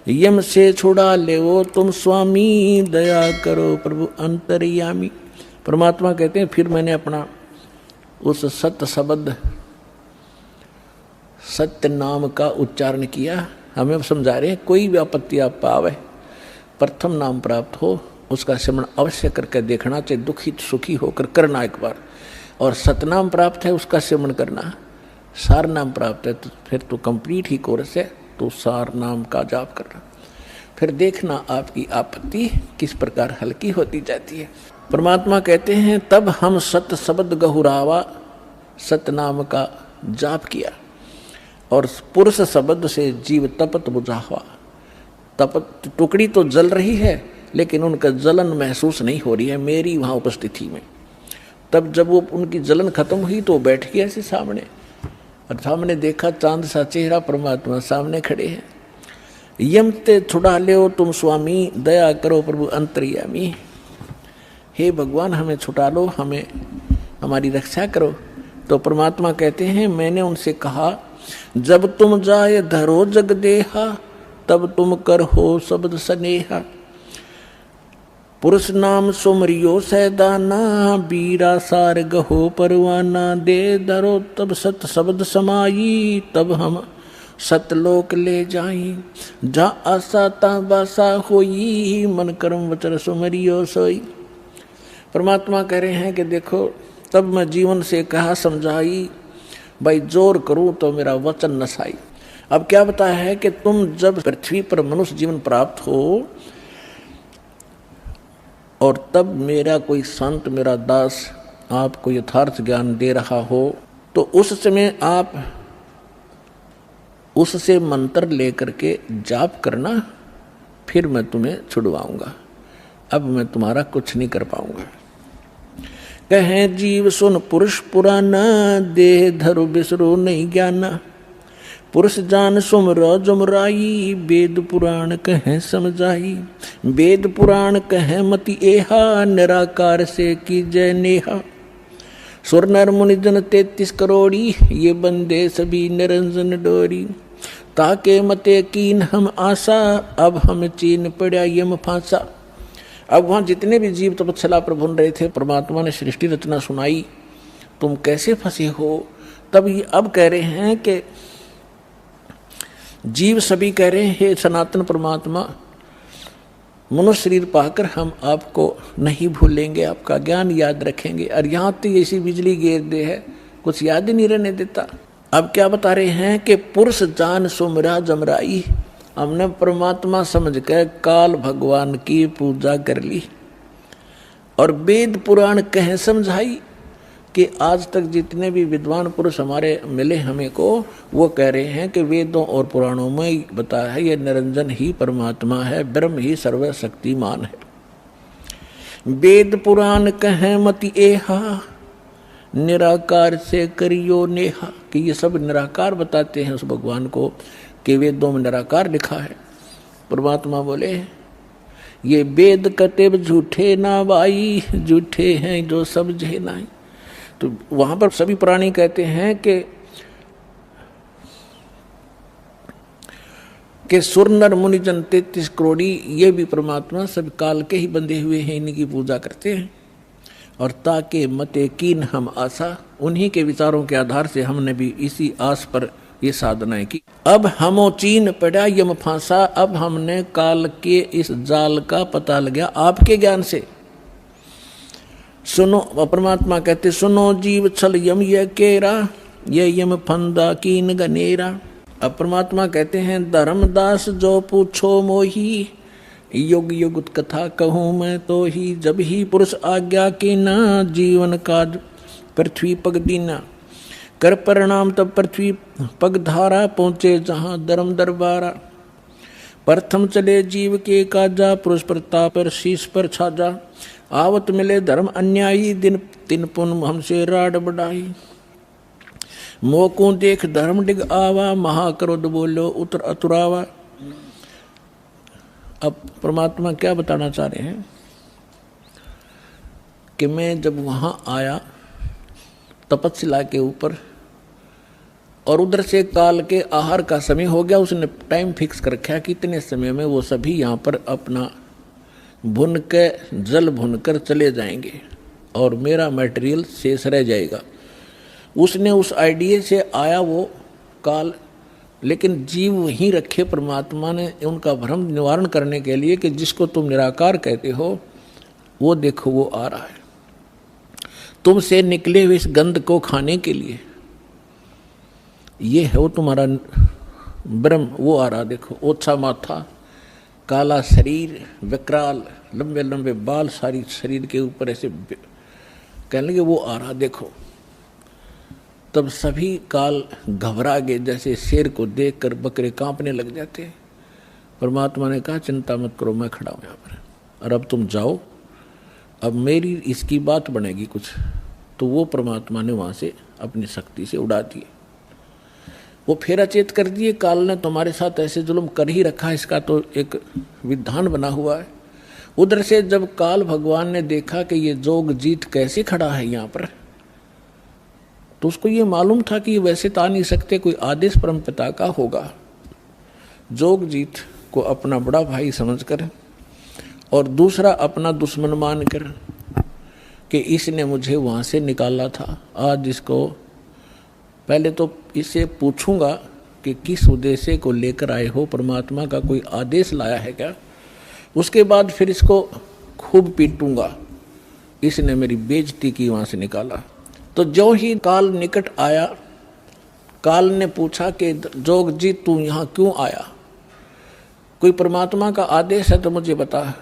यम से छुड़ा ले वो तुम स्वामी, दया करो प्रभु अंतर्यामी। परमात्मा कहते हैं फिर मैंने अपना उस सत्य शब्द सत्य नाम का उच्चारण किया। हमें समझा रहे हैं कोई भी आपत्ति आप पावे, प्रथम नाम प्राप्त हो उसका स्मरण अवश्य करके देखना चाहिए, दुखी सुखी होकर करना एक बार। और सतनाम प्राप्त है उसका स्मरण करना, सार नाम प्राप्त है तो फिर तो कंप्लीट ही कोर्स है, तो सार नाम का जाप करना। फिर देखना आपकी आपत्ति किस प्रकार हल्की होती जाती है। परमात्मा कहते हैं तब हम सत शब्द गहुरावा, सतनाम का जाप किया और पुरुष शब्द से जीव तपत बुझावा। तपत टुकड़ी तो जल रही है लेकिन उनका जलन महसूस नहीं हो रही है मेरी वहाँ उपस्थिति में। तब जब वो उनकी जलन खत्म हुई तो बैठ गया ऐसे सामने, और सामने देखा चांद सा चेहरा, परमात्मा सामने खड़े हैं। यम ते छुड़ा ले तुम स्वामी, दया करो प्रभु अंतर्यामी। हे भगवान हमें छुटा लो, हमें हमारी रक्षा करो। तो परमात्मा कहते हैं मैंने उनसे कहा जब तुम जाए धरो जग देहा, तब तुम कर हो शब्द स्नेहा। पुरुष नाम सुमरियो सैदाना, बीरा सार गहो परवाना। दे धरो तब सत शब्द समाई, तब हम सतलोक ले जाई। जा आसा ता बासा होई, मन कर्म वचन सुमरियो सोई। परमात्मा कह रहे हैं कि देखो तब मैं जीवन से कहा समझाई, भाई जोर करूं तो मेरा वचन नसाई। अब क्या बताया है कि तुम जब पृथ्वी पर मनुष्य जीवन प्राप्त हो और तब मेरा कोई संत मेरा दास आपको यथार्थ ज्ञान दे रहा हो तो उस समय आप उससे मंत्र लेकर के जाप करना, फिर मैं तुम्हें छुड़वाऊंगा। अब मैं तुम्हारा कुछ नहीं कर पाऊंगा। कहे जीव सुन पुरुष पुराना, देह धरु बिसरो नहीं ज्ञाना। पुरुष जान सुमरो जुमराई, वेद पुराण कहे समझाई। वेद पुराण कहे मति एहा, निराकार से की जय नेहा। सुर नर मुनि जन 33 करोड़ी, ये बंदे सभी निरंजन डोरी। ताके मते कीन हम आशा, अब हम चीन पड़ा यम फांसा। अब वहाँ जितने भी जीव तपस्या पर भुन रहे थे, परमात्मा ने सृष्टि रचना सुनाई, तुम कैसे फंसे हो। तब ये अब कह रहे हैं कि जीव सभी कह रहे हैं हे सनातन परमात्मा, मनुष्य शरीर पाकर हम आपको नहीं भूलेंगे, आपका ज्ञान याद रखेंगे। और यहाँ तो ऐसी बिजली गिर दे है कुछ याद ही नहीं रहने देता। अब क्या बता रहे हैं कि पुरुष जान सुमरा जमराई। हमने परमात्मा समझ कर काल भगवान की पूजा कर ली और वेद पुराण कह समझाई कि आज तक जितने भी विद्वान पुरुष हमारे मिले हमें को, वो कह रहे हैं कि वेदों और पुराणों में बताया है ये निरंजन ही परमात्मा है, ब्रह्म ही सर्वशक्तिमान है। वेद पुराण कहे मति एहा, निराकार से करियो नेहा। कि ये सब निराकार बताते हैं उस भगवान को कि वेदों में निराकार लिखा है। परमात्मा बोले ये वेद कतेब झूठे ना भाई, झूठे हैं जो समझे नहीं। तो वहां पर सभी प्राणी कहते हैं कि सुर नर मुनि जन 33 करोड़ी, ये भी परमात्मा सब काल के ही बंधे हुए हैं, इन्हीं की पूजा करते हैं। और ताके मते कीन हम आशा, उन्हीं के विचारों के आधार से हमने भी इसी आस पर ये साधनाएं की। अब हमो चीन पड़ा यम फांसा, अब हमने काल के इस जाल का पता लगा आपके ज्ञान से। सुनो, परमात्मा कहते सुनो जीव छल यम ये केरा, ये यम फंदा कीन गनेरा। अब परमात्मा कहते हैं धर्मदास जो पूछो मोही, युग युग कथा कहूँ मैं तो ही। जब ही पुरुष आज्ञा की ना, जीवन काज पृथ्वी पग दीना। कर परिणाम तब पृथ्वी पग धारा, पहुँचे जहाँ धर्म दरबारा। प्रथम चले जीव के काजा, पुरुष प्रताप पर शीश पर छाजा। आवत मिले धर्म अन्यायी, दिन तिन पुन हमसे राड बढ़ाई। मोकों देख धर्म डिग आवा, महाक्रोध बोलो उतर अतुरावा। अब परमात्मा क्या बताना चाह रहे हैं कि मैं जब वहाँ आया तपस्या के ऊपर और उधर से काल के आहार का समय हो गया, उसने टाइम फिक्स कर रखा कि इतने समय में वो सभी यहाँ पर अपना भुन के जल भुनकर चले जाएंगे और मेरा मटेरियल शेष रह जाएगा। उसने उस आइडिया से आया वो काल, लेकिन जीव वहीं रखे परमात्मा ने उनका भ्रम निवारण करने के लिए कि जिसको तुम निराकार कहते हो वो देखो वो आ रहा है, तुमसे निकले हुए इस गंध को खाने के लिए, ये है वो तुम्हारा ब्रह्म, वो आ रहा। देखो ओछा माथा, काला शरीर, विकराल, लंबे लंबे बाल सारी शरीर के ऊपर ऐसे कहने लगे वो आ रहा देखो। तब सभी काल घबरा गए, जैसे शेर को देखकर बकरे कांपने लग जाते हैं। परमात्मा ने कहा चिंता मत करो, मैं खड़ा हूं यहाँ पर, और अब तुम जाओ, अब मेरी इसकी बात बनेगी कुछ। तो वो परमात्मा ने वहाँ से अपनी शक्ति से उड़ा दिए, वो फिर अचेत कर दिए। काल ने तुम्हारे साथ ऐसे जुल्म कर ही रखा, इसका तो एक विधान बना हुआ है। उधर से जब काल भगवान ने देखा कि ये जोग जीत कैसे खड़ा है यहाँ पर, तो उसको ये मालूम था कि वैसे तो आ नहीं सकते, कोई आदेश परमपिता का होगा। जोग जीत को अपना बड़ा भाई समझकर और दूसरा अपना दुश्मन मानकर कि इसने मुझे वहाँ से निकाला था, आज इसको पहले तो इससे पूछूंगा कि किस उद्देश्य को लेकर आए हो, परमात्मा का कोई आदेश लाया है क्या, उसके बाद फिर इसको खूब पीटूंगा, इसने मेरी बेइज्जती की, वहाँ से निकाला। तो जो ही काल निकट आया, काल ने पूछा कि जोगजी तू यहाँ क्यों आया, कोई परमात्मा का आदेश है तो मुझे बता,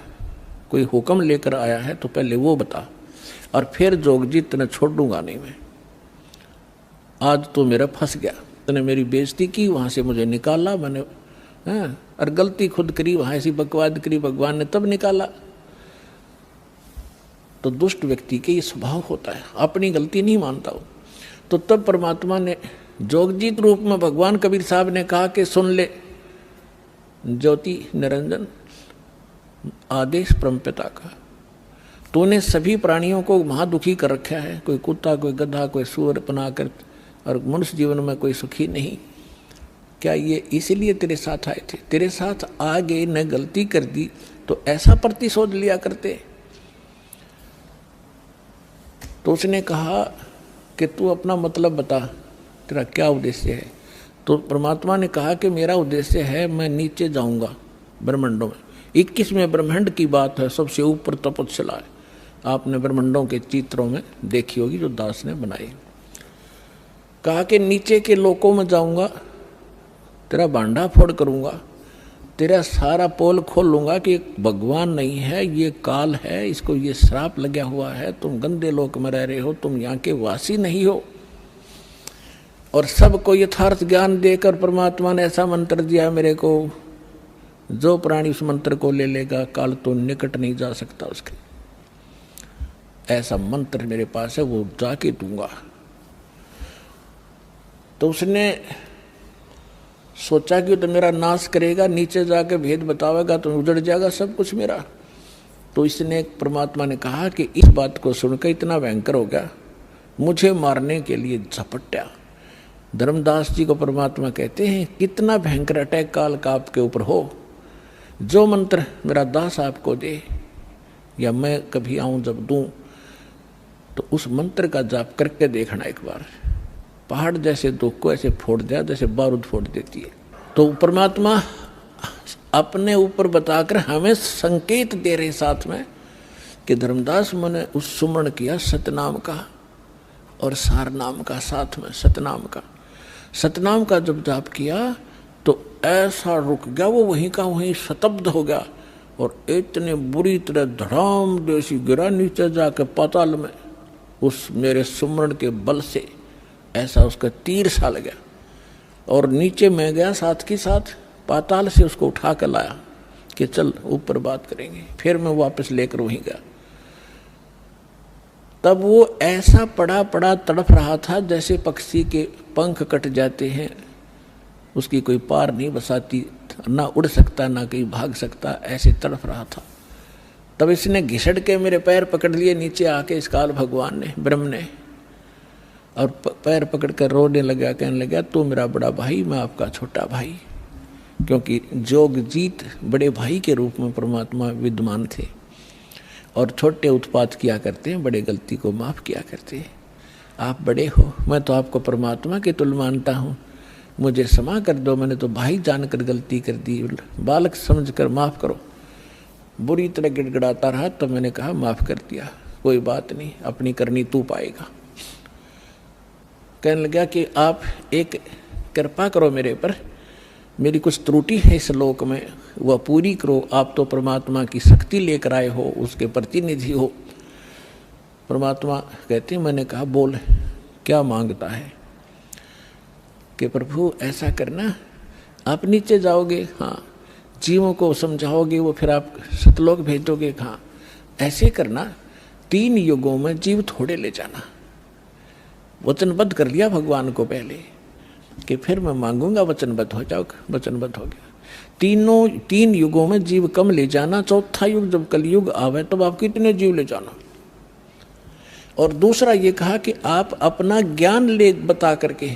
कोई हुक्म लेकर आया है तो पहले वो बता, और फिर जोगजी तेने छोड़ूंगा नहीं मैं, आज तो मेरा फंस गया, तूने मेरी बेइज्जती की, वहाँ से मुझे निकाला मैंने, और गलती खुद करी, वहाँ ऐसी बकवाद करी, भगवान ने तब निकाला। तो दुष्ट व्यक्ति के ये स्वभाव होता है, अपनी गलती नहीं मानता हो। तो तब परमात्मा ने जोगजीत रूप में भगवान कबीर साहब ने कहा कि सुन ले ज्योति निरंजन, आदेश परमपिता का, तूने सभी प्राणियों को महादुखी कर रखा है, कोई कुत्ता, कोई गधा, कोई सूअर बनाकर, और मनुष्य जीवन में कोई सुखी नहीं। क्या ये इसीलिए तेरे साथ आए थे? तेरे साथ आ गए, न गलती कर दी तो ऐसा प्रतिशोध लिया करते। तो उसने कहा कि तू अपना मतलब बता, तेरा क्या उद्देश्य है। तो परमात्मा ने कहा कि मेरा उद्देश्य है, मैं नीचे जाऊंगा ब्रह्मांडों में। 21वें ब्रह्मांड की बात है, सबसे ऊपर तपस्या है, आपने ब्रह्मांडों के चित्रों में देखी होगी जो दास ने बनाई। कहा कि नीचे के लोकों में जाऊंगा, तेरा भांडा फोड़ करूंगा, तेरा सारा पोल खोल लूंगा कि भगवान नहीं है, ये काल है, इसको ये श्राप लगा हुआ है, तुम गंदे लोक में रह रहे हो, तुम यहाँ के वासी नहीं हो। और सबको यथार्थ ज्ञान देकर परमात्मा ने ऐसा मंत्र दिया मेरे को, जो प्राणी उस मंत्र को ले लेगा काल तो निकट नहीं जा सकता उसके। ऐसा मंत्र मेरे पास है, वो जाके दूंगा। तो उसने सोचा कि तो मेरा नाश करेगा, नीचे जाके भेद बतावेगा तो उजड़ जाएगा सब कुछ मेरा। तो इसने परमात्मा ने कहा कि इस बात को सुनकर इतना भयंकर हो गया, मुझे मारने के लिए झपटा। धर्मदास जी को परमात्मा कहते हैं कितना भयंकर अटैक काल का आपके ऊपर हो, जो मंत्र मेरा दास आपको दे या मैं कभी आऊं जब दूं, तो उस मंत्र का जाप करके देखना एक बार, पहाड़ जैसे दुख को ऐसे फोड़ दिया जैसे बारूद फोड़ देती है। तो परमात्मा अपने ऊपर बताकर हमें संकेत दे रहे साथ में कि धर्मदास मैंने उस सुमरण किया सतनाम का और सार नाम का, साथ में सतनाम का। सतनाम का जब जाप किया तो ऐसा रुक गया, वो वहीं का वहीं शतब्द हो गया और इतने बुरी तरह धड़ाम जैसी गिरा नीचे जाकर पाताल में, उस मेरे सुमरण के बल से ऐसा उसका तीर सा लगा और नीचे मैं गया साथ के साथ, पाताल से उसको उठा कर लाया कि चल ऊपर बात करेंगे। फिर मैं वापस लेकर वहीं गया, तब वो ऐसा पड़ा पड़ा तड़प रहा था जैसे पक्षी के पंख कट जाते हैं, उसकी कोई पार नहीं बसाती, ना उड़ सकता ना कहीं भाग सकता, ऐसे तड़प रहा था। तब इसने घिसट के मेरे पैर पकड़ लिए नीचे आके, इस काल भगवान ने, ब्रह्म ने, और पैर पकड़ कर रोने लगा, कहने लगा तू मेरा बड़ा भाई, मैं आपका छोटा भाई। क्योंकि जोगजीत बड़े भाई के रूप में परमात्मा विद्यमान थे और छोटे उत्पात किया करते हैं, बड़े गलती को माफ़ किया करते हैं। आप बड़े हो, मैं तो आपको परमात्मा के तुल्य मानता हूँ, मुझे क्षमा कर दो, मैंने तो भाई जानकर गलती कर दी, बालक समझकर माफ़ करो। बुरी तरह गिड़गिड़ाता रहा, तब मैंने कहा माफ़ कर दिया, कोई बात नहीं, अपनी करनी तू पाएगा। कहने लगा कि आप एक कृपा करो मेरे पर, मेरी कुछ त्रुटि है इस लोक में, वह पूरी करो। आप तो परमात्मा की शक्ति लेकर आए हो, उसके प्रतिनिधि हो। परमात्मा कहते, मैंने कहा बोल क्या मांगता है? कि प्रभु ऐसा करना, आप नीचे जाओगे, हाँ, जीवों को समझाओगे, वो फिर आप सतलोक भेजोगे, हाँ, ऐसे करना। 3 युगों में जीव थोड़े ले जाना। वचनबद्ध कर लिया भगवान को पहले कि फिर मैं मांगूंगा, वचनबद्ध हो जाओ, वचनबद्ध हो गया। 3 युगों में जीव कम ले जाना, चौथा युग जब कलयुग आवे तब आप कितने जीव ले जाना। और दूसरा ये कहा कि आप अपना ज्ञान ले बता करके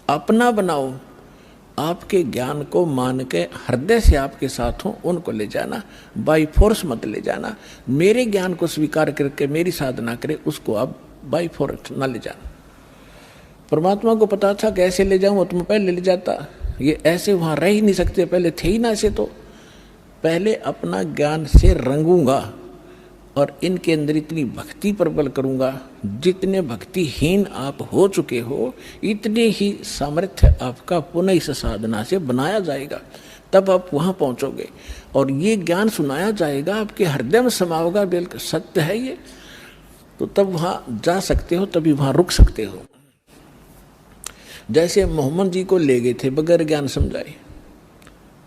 अपना बनाओ, आपके ज्ञान को मान के हृदय से आपके साथ हो उनको ले जाना, बाई फोर्स मत ले जाना। मेरे ज्ञान को स्वीकार करके मेरी साधना करे उसको आप बाई फोर्स ना ले जाना। परमात्मा को पता था कैसे ले जाऊं, वो तुम पहले ले जाता, ये ऐसे वहाँ रह ही नहीं सकते, पहले थे ही ना ऐसे। तो पहले अपना ज्ञान से रंगूंगा और इनके अंदर इतनी भक्ति प्रबल करूंगा, जितने भक्तिहीन आप हो चुके हो इतने ही सामर्थ्य आपका पुनः इस साधना से बनाया जाएगा, तब आप वहाँ पहुँचोगे और ये ज्ञान सुनाया जाएगा, आपके हृदय में समा होगा, बिल्कुल सत्य है ये, तो तब वहाँ जा सकते हो, तभी वहाँ रुक सकते हो। जैसे मोहम्मद जी को ले गए थे बगैर ज्ञान समझाए,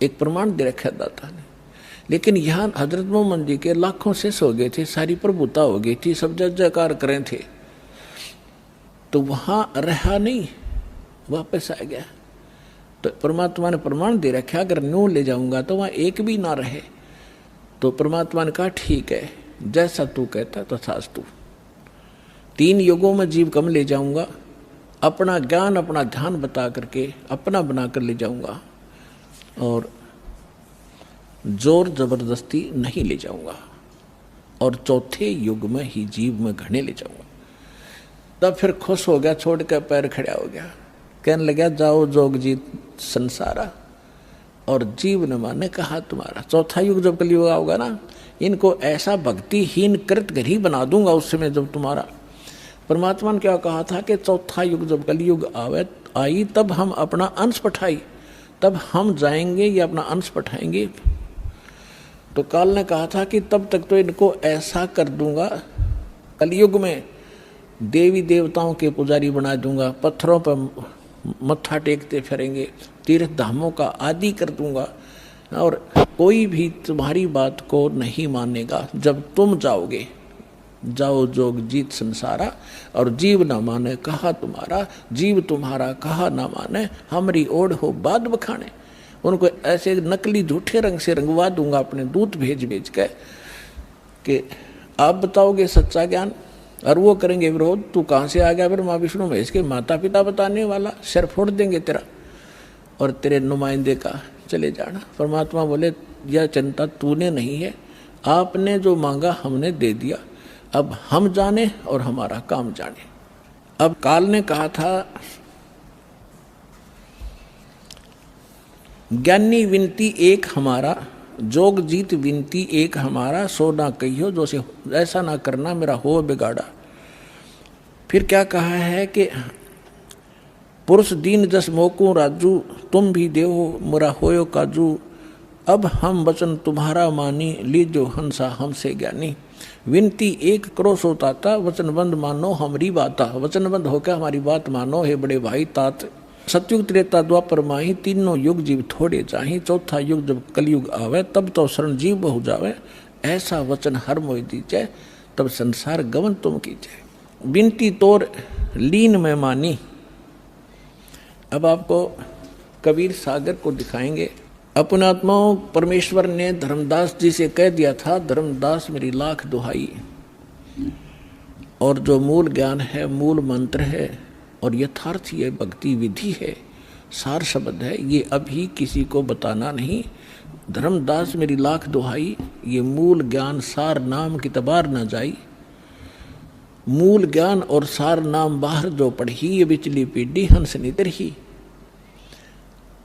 एक प्रमाण दे रखा दाता ने, लेकिन यहाँ हजरत मोहम्मद जी के लाखों से सो गए थे, सारी प्रभुता हो गई थी, सब जय जयकार करें थे, तो वहाँ रहा नहीं, वापस आ गया। तो परमात्मा ने प्रमाण दे रखा, अगर न्यू ले जाऊंगा तो वहाँ एक भी ना रहे। तो परमात्मा ने कहा ठीक है, जैसा तू कहता तथास्तु। 3 युगों में जीव कम ले जाऊंगा, अपना ज्ञान अपना ध्यान बता करके अपना बना कर ले जाऊंगा और जोर जबरदस्ती नहीं ले जाऊंगा, और चौथे युग में ही जीव में घने ले जाऊंगा। तब फिर खुश हो गया, छोड़ कर पैर खड़ा हो गया, कहने लगा जाओ जोगजीत संसारा, और जीव ने माने कहा तुम्हारा। चौथा युग जब कलयुग आओगा ना, इनको ऐसा भक्तिहीन कृत घर ही बना दूंगा उस समय जब तुम्हारा। परमात्मा ने क्या कहा था कि चौथा युग जब कलयुग आई तब हम अपना अंश पठाई, तब हम जाएंगे या अपना अंश पठाएंगे। तो काल ने कहा था कि तब तक तो इनको ऐसा कर दूंगा, कलयुग में देवी देवताओं के पुजारी बना दूंगा, पत्थरों पर मत्था टेकते फिरेंगे, तीर्थ धामों का आदि कर दूंगा, और कोई भी तुम्हारी बात को नहीं मानेगा। जब तुम जाओगे, जाओ जोग जीत संसारा, और जीव न माने कहा तुम्हारा, जीव तुम्हारा कहा न माने, हमारी ओढ़ हो बाद बखाने। उनको ऐसे नकली झूठे रंग से रंगवा दूंगा अपने दूत भेज भेज के कि आप बताओगे सच्चा ज्ञान, और वो करेंगे विरोध। तू कहाँ से आ गया फिर माँ विष्णु महेश के माता पिता बताने वाला, सिर फोड़ देंगे तेरा और तेरे नुमाइंदे का चले जाना। परमात्मा बोले यह चिंता तूने नहीं है, आपने जो मांगा हमने दे दिया, अब हम जाने और हमारा काम जाने। अब काल ने कहा था ज्ञानी विनती एक हमारा, जोग जीत विनती एक हमारा, सो ना कहियो जो से ऐसा ना करना मेरा हो बिगाड़ा। फिर क्या कहा है कि पुरुष दीन जस मोकू राजू, तुम भी देहो मोरा होयो काजू, अब हम वचन तुम्हारा मानी, लीजो हंसा हमसे ज्ञानी। विनती एक करो सो ताता, वचनबंद मानो हमारी बाता। वचनबंद होकर हमारी बात मानो हे बड़े भाई तात। सतयुग त्रेता द्वापर माही, तीनों युग जीव थोड़े चाही, चौथा युग जब कलयुग आवे तब तो शरण जीव बहु जावे। ऐसा वचन हर मोहि दीजे, तब संसार गमन तुम कीजिए। बिनती तोर लीन में मानी। अब आपको कबीर सागर को दिखाएंगे। अपने आत्माओं परमेश्वर ने धर्मदास जी से कह दिया था, धर्मदास मेरी लाख दुहाई, और जो मूल ज्ञान है, मूल मंत्र है, और यथार्थ ये भक्ति विधि है, सार शब्द है, ये अभी किसी को बताना नहीं। धर्मदास मेरी लाख दुहाई, ये मूल ज्ञान सार नाम की तबार न जाई। मूल ज्ञान और सार नाम बाहर जो पढ़ी, ये बिचली पीढ़ी हंस नितर ही।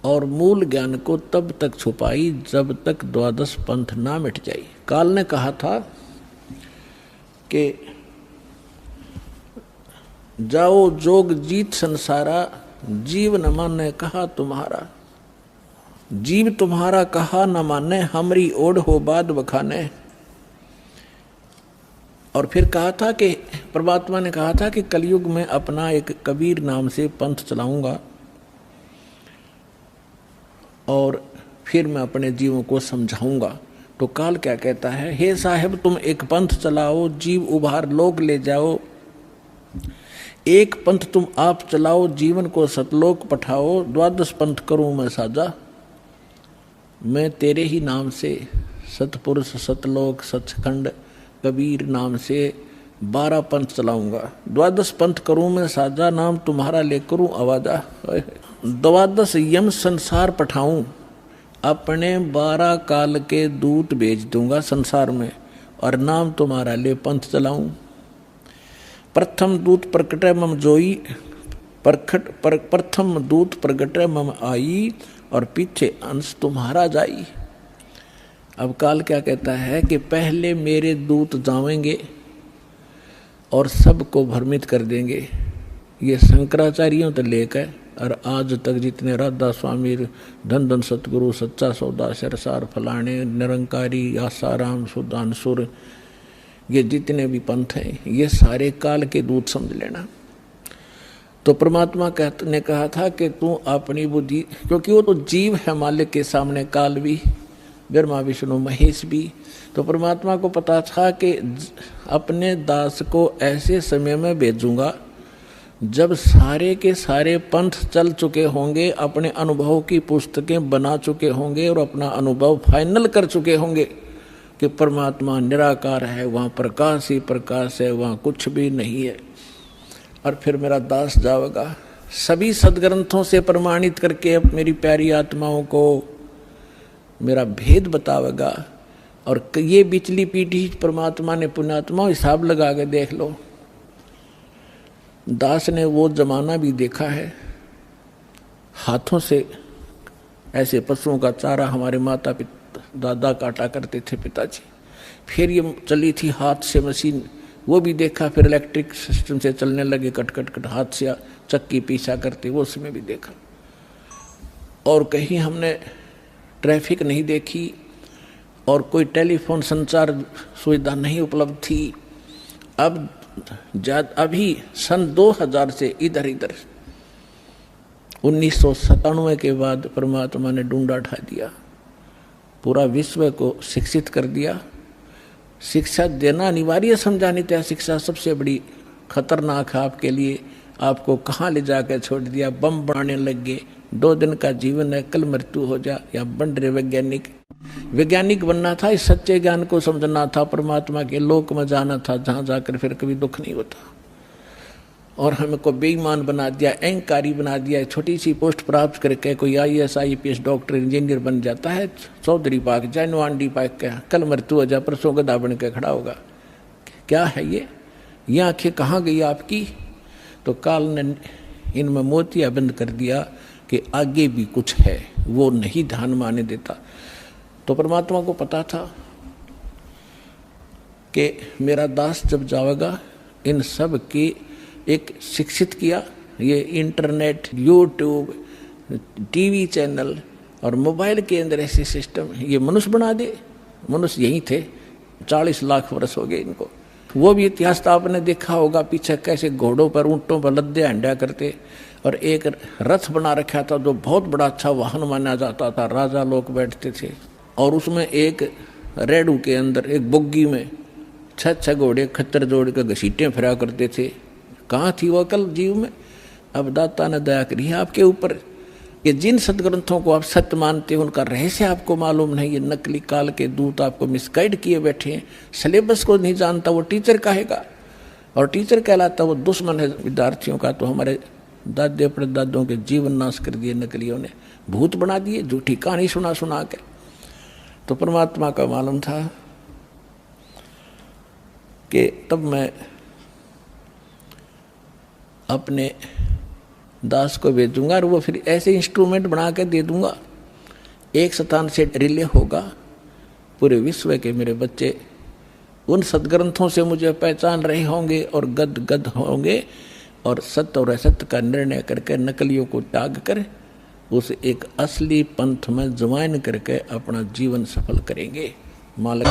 और मूल ज्ञान को तब तक छुपाई जब तक द्वादश पंथ ना मिट जाई। काल ने कहा था कि जाओ जोग जीत संसारा, जीव न माने कहा तुम्हारा। जीव तुम्हारा कहा न माने, हमरी ओढ़ हो बाद बखाने। और फिर कहा था कि परमात्मा ने कहा था कि कलयुग में अपना एक कबीर नाम से पंथ चलाऊंगा और फिर मैं अपने जीवों को समझाऊंगा। तो काल क्या कहता है, हे साहेब तुम एक पंथ चलाओ, जीव उभार लोक ले जाओ। एक पंथ तुम आप चलाओ, जीवन को सतलोक पठाओ। द्वादश पंथ करूं मैं साजा, मैं तेरे ही नाम से सतपुरुष सतलोक सचखंड कबीर नाम से 12 पंथ चलाऊंगा। द्वादश पंथ करूं मैं साजा, नाम तुम्हारा ले करूं आवाजा। द्वादश यम संसार पठाऊं, अपने 12 काल के दूत भेज दूंगा संसार में, और नाम तुम्हारा ले पंथ चलाऊं। प्रथम दूत प्रकट मम जोई, प्रथम दूत प्रकट मम आई, और पीछे अंश तुम्हारा जाई। अब काल क्या कहता है कि पहले मेरे दूत जावेंगे और सबको भ्रमित कर देंगे। ये शंकराचार्यों तो लेकर और आज तक जितने राधा स्वामी, धन धन सतगुरु, सच्चा सौदा, सरसार फलाने, निरंकारी, आसाराम, सुदानसुर, ये जितने भी पंथ हैं ये सारे काल के दूत समझ लेना। तो परमात्मा ने कहा था कि तू अपनी बुद्धि, क्योंकि वो तो जीव है मालिक के सामने, काल भी, ब्रह्मा विष्णु महेश भी। तो परमात्मा को पता था कि अपने दास को ऐसे समय में भेजूंगा जब सारे के सारे पंथ चल चुके होंगे, अपने अनुभव की पुस्तकें बना चुके होंगे और अपना अनुभव फाइनल कर चुके होंगे कि परमात्मा निराकार है, वहाँ प्रकाश ही प्रकाश है, वहाँ कुछ भी नहीं है। और फिर मेरा दास जाएगा सभी सदग्रंथों से प्रमाणित करके मेरी प्यारी आत्माओं को मेरा भेद बतावेगा। और ये बिचली पीढ़ी परमात्मा ने पुण्यात्मा हिसाब लगा के देख लो, दास ने वो जमाना भी देखा है, हाथों से ऐसे पशुओं का चारा हमारे माता पिता दादा काटा करते थे पिताजी। फिर ये चली थी हाथ से मशीन, वो भी देखा। फिर इलेक्ट्रिक सिस्टम से चलने लगे, कट कट कट हाथ से चक्की पीछा करते, वो उसमें भी देखा। और कहीं हमने ट्रैफिक नहीं देखी और कोई टेलीफोन संचार सुविधा नहीं उपलब्ध थी। अब अभी सन 2000 से इधर 1997 के बाद परमात्मा ने डूंडा उठा दिया, पूरा विश्व को शिक्षित कर दिया। शिक्षा देना अनिवार्य समझा, नहीं तो शिक्षा सबसे बड़ी खतरनाक है आपके लिए। आपको कहाँ ले जाकर छोड़ दिया, बम बनाने लग गए। 2 दिन का जीवन है, कल मृत्यु हो जा। या बन रहे वैज्ञानिक बनना था, इस सच्चे ज्ञान को समझना था, परमात्मा के लोक में जाना था जहाँ जाकर फिर कभी दुख नहीं होता। और हमको बेईमान बना दिया, अहंकारी बना दिया। छोटी सी पोस्ट प्राप्त करके कोई IAS IPS डॉक्टर इंजीनियर बन जाता है, चौधरी पाक जाए नवांडी पाक का, कल मृत्यु हो जाए, परसों गधा बन के खड़ा होगा। क्या है ये आंखें कहाँ गई आपकी? तो काल ने इनमें मोतिया बंद कर दिया कि आगे भी कुछ है, वो नहीं ध्यान माने देता। तो परमात्मा को पता था कि मेरा दास जब जाएगा इन सब की एक शिक्षित किया। ये इंटरनेट, यूट्यूब, टीवी चैनल और मोबाइल के अंदर ऐसे सिस्टम ये मनुष्य बना दे। मनुष्य यही थे, 40 लाख वर्ष हो गए इनको। वो भी इतिहास तो आपने देखा होगा, पीछे कैसे घोड़ों पर, ऊँटों पर लद्दे हंडा करते, और एक रथ बना रखा था जो बहुत बड़ा अच्छा वाहन माना जाता था, राजा लोग बैठते थे। और उसमें एक रेडू के अंदर एक बुग्गी में 6 घोड़े खच्चर जोड़ के घसीटे फिरा करते थे। कहाँ थी वो अकल जीव में? अब दाता ने दया करी है आपके ऊपर। ये जिन सदग्रंथों को आप सत्य मानते हैं उनका रहस्य आपको मालूम नहीं। ये नकली काल के दूत आपको मिसगाइड किए बैठे हैं। सिलेबस को नहीं जानता वो टीचर कहेगा, और टीचर कहलाता वो दुश्मन है विद्यार्थियों का। तो हमारे दादे परदादों के जीवन नाश कर दिए नकलियों ने, भूत बना दिए झूठी कहानी सुना सुना के। तो परमात्मा का मालूम था कि तब मैं अपने दास को भेजूंगा और वो फिर ऐसे इंस्ट्रूमेंट बना के दे दूंगा, एक स्थान से रिले होगा पूरे विश्व के मेरे बच्चे उन सदग्रंथों से मुझे पहचान रहे होंगे और गद गद होंगे और सत्य और असत्य का निर्णय करके नकलियों को त्याग कर उस एक असली पंथ में ज्वाइन करके अपना जीवन सफल करेंगे। मालिक